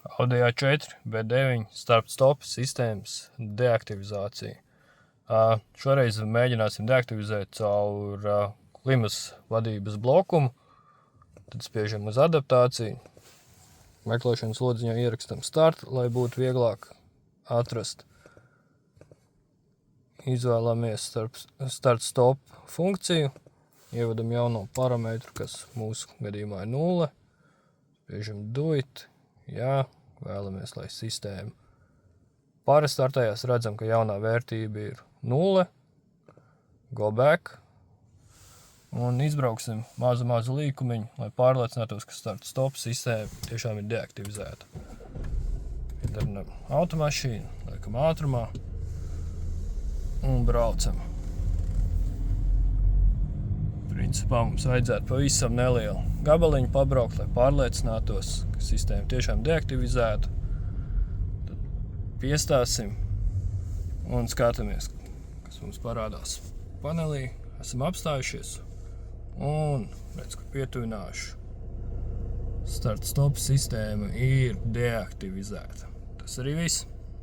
Audi A4, B9 start-stop sistēmas deaktivizācija. Šoreiz mēģināsim deaktivizēt caur klimas vadības blokumu. Tad spiežam uz adaptāciju. Meklēšanas lodziņā ierakstam start, lai būtu vieglāk atrast. Izvēlamies start-stop funkciju. Ievadam jauno parametru, kas mūsu gadījumā ir 0. Spiežam do it. Jā, vēlamies, lai sistēma pārstartējās. Redzam, ka jaunā vērtība ir 0. Go back. Un izbrauksim mazu līkumiņu, lai pārliecinātos, ka start-stop sistēma tiešām ir deaktivizēta. Iedarbinam automašīnu, liekam ātrumā un braucam. Principā mums vajadzētu pavisam nelielu gabaliņu pabraukt, lai pārliecinātos, ka sistēma tiešām deaktivizēta. Tad piestāsim un skatāmies, kas mums parādās panelī. Esam apstājušies un, redz, ka pietuvināšu. Start-stop sistēma ir deaktivizēta. Tas arī viss.